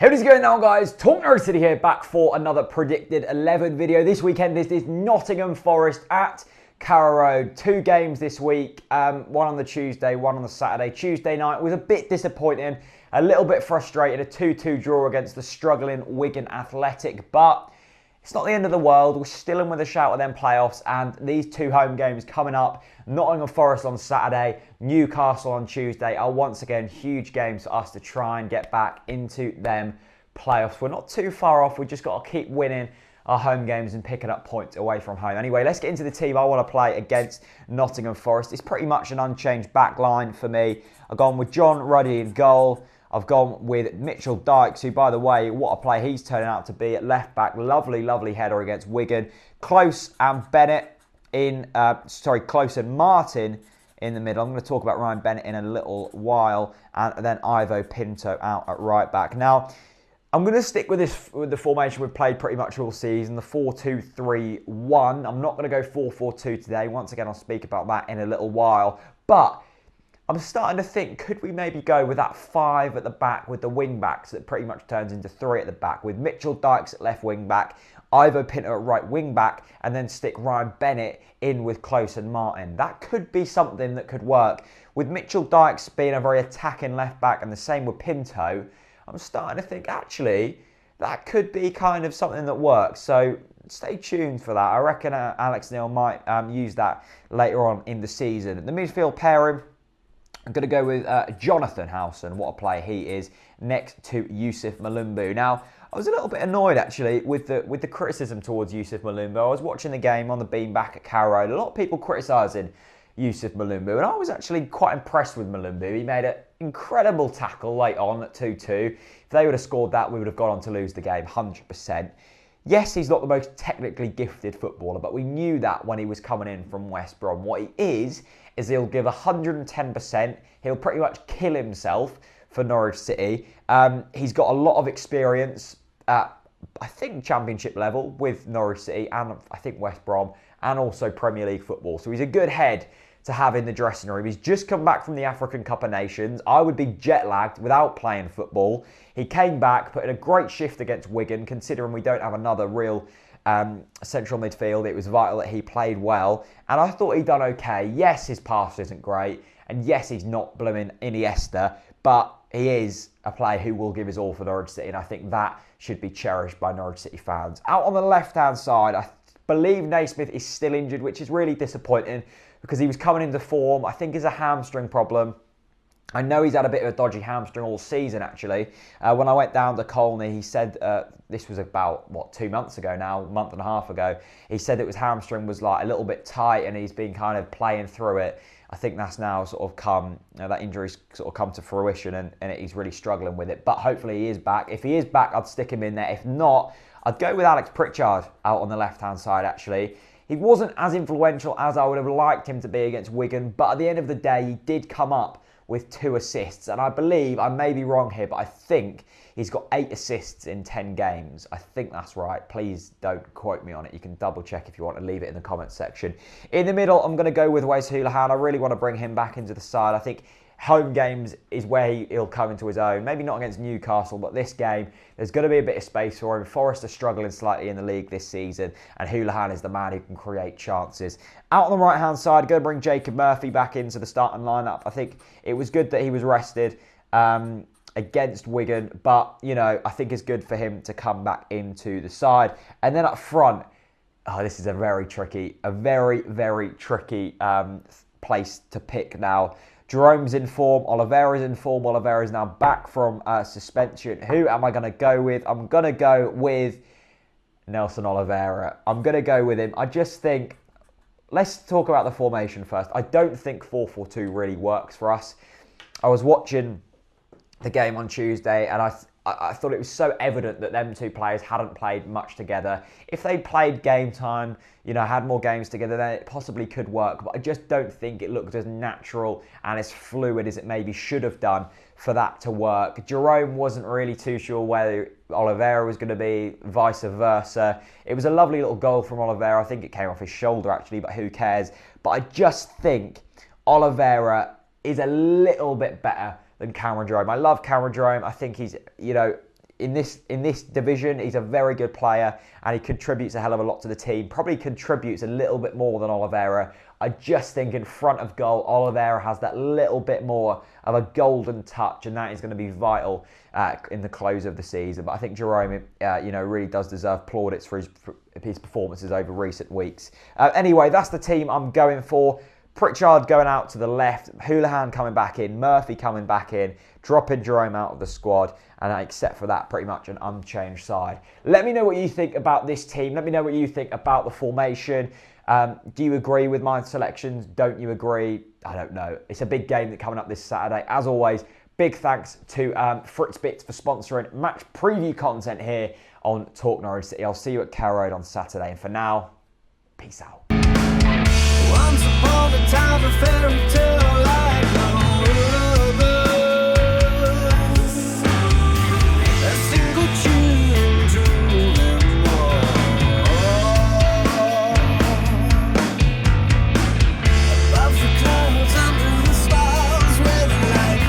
How's it going now, guys? TalkNorwichCity here, back for another predicted 11 video. This weekend is Nottingham Forest at Carrow Road. 2 games this week, one on the Tuesday, one on the Saturday. Tuesday night was a bit disappointing, a little bit frustrated, a 2-2 draw against the struggling Wigan Athletic, but it's not the end of the world. We're still in with a shout at them playoffs, and these 2 home games coming up, Nottingham Forest on Saturday, Newcastle on Tuesday, are once again huge games for us to try and get back into them playoffs. We're not too far off. We've just got to keep winning our home games and picking up points away from home. Anyway, let's get into the team I want to play against Nottingham Forest. It's pretty much an unchanged back line for me. I've gone with John Ruddy in goal. I've gone with Mitchell Dykes, who, by the way, what a play he's turning out to be at left back. Lovely, lovely header against Wigan. Close and Bennett in, Close and Martin in the middle. I'm going to talk about Ryan Bennett in a little while, and then Ivo Pinto out at right back. Now, I'm going to stick with the formation we've played pretty much all season, the 4-2-3-1. I'm not going to go 4-4-2 today. Once again, I'll speak about that in a little while. But I'm starting to think, could we maybe go with that 5 at the back with the wing backs that pretty much turns into 3 at the back, with Mitchell Dykes at left wing back, Ivo Pinto at right wing back, and then stick Ryan Bennett in with Close and Martin. That could be something that could work. With Mitchell Dykes being a very attacking left back, and the same with Pinto, I'm starting to think, actually, that could be kind of something that works. So stay tuned for that. I reckon Alex Neil might use that later on in the season. The midfield pairing, I'm going to go with Jonathan Howson. What a player he is, next to Yusuf Malumbu. Now, I was a little bit annoyed, actually, with the criticism towards Yusuf Malumbu. I was watching the game on the beam back at Carrow Road. A lot of people criticising Yusuf Malumbu, and I was actually quite impressed with Malumbu. He made an incredible tackle late on at 2-2. If they would have scored that, we would have gone on to lose the game 100%. Yes, he's not the most technically gifted footballer, but we knew that when he was coming in from West Brom. What he is he'll give 110%. He'll pretty much kill himself for Norwich City. He's got a lot of experience at, I think, Championship level with Norwich City and I think West Brom, and also Premier League football. So he's a good head to have in the dressing room. He's just come back from the African Cup of Nations. I would be jet lagged without playing football. He came back, put in a great shift against Wigan, considering we don't have another real central midfield. It was vital that he played well, and I thought he'd done okay. Yes, his pass isn't great, and yes, he's not blooming Iniesta, but he is a player who will give his all for Norwich City, and I think that should be cherished by Norwich City fans. Out on the left-hand side, I believe Naismith is still injured, which is really disappointing because he was coming into form. I think it's a hamstring problem. I know he's had a bit of a dodgy hamstring all season, actually. When I went down to Colney, he said, this was about, 2 months ago now, a month and a half ago, he said that his hamstring was like a little bit tight and he's been kind of playing through it. I think that's now sort of come, that injury's sort of come to fruition, and he's really struggling with it. But hopefully he is back. If he is back, I'd stick him in there. If not, I'd go with Alex Pritchard out on the left-hand side, actually. He wasn't as influential as I would have liked him to be against Wigan, but at the end of the day, he did come up with 2 assists. And I believe, I may be wrong here, but I think he's got 8 assists in 10 games. I think that's right. Please don't quote me on it. You can double check if you want to, leave it in the comments section. In the middle, I'm going to go with Wes Hoolahan. I really want to bring him back into the side. I think home games is where he'll come into his own. Maybe not against Newcastle, but this game, there's going to be a bit of space for him. Forest are struggling slightly in the league this season, and Hoolahan is the man who can create chances. Out on the right-hand side, going to bring Jacob Murphy back into the starting lineup. I think it was good that he was rested against Wigan, but, you know, I think it's good for him to come back into the side. And then up front, this is a very, very tricky place to pick now. Jerome's in form, Oliveira's in form. Oliveira's now back from suspension. Who am I going to go with? I'm going to go with Nelson Oliveira. I'm going to go with him. I just think, let's talk about the formation first. I don't think 4-4-2 really works for us. I was watching the game on Tuesday, and I thought it was so evident that them 2 players hadn't played much together. If they played game time, you know, had more games together, then it possibly could work. But I just don't think it looked as natural and as fluid as it maybe should have done for that to work. Jerome wasn't really too sure whether Oliveira was going to be, vice versa. It was a lovely little goal from Oliveira. I think it came off his shoulder, actually, but who cares? But I just think Oliveira is a little bit better than Cameron Jerome. I love Cameron Jerome. I think he's, you know, in this division, he's a very good player and he contributes a hell of a lot to the team. Probably contributes a little bit more than Oliveira. I just think in front of goal, Oliveira has that little bit more of a golden touch, and that is going to be vital in the close of the season. But I think Jerome, really does deserve plaudits for his performances over recent weeks. Anyway, that's the team I'm going for. Pritchard going out to the left, Houlihan coming back in, Murphy coming back in, dropping Jerome out of the squad, and except for that, pretty much an unchanged side. Let me know what you think about this team. Let me know what you think about the formation. Do you agree with my selections? Don't you agree? I don't know. It's a big game that's coming up this Saturday. As always, big thanks to Fritz Bits for sponsoring match preview content here on Talk Norwich City. I'll see you at Carrow Road on Saturday. And for now, peace out.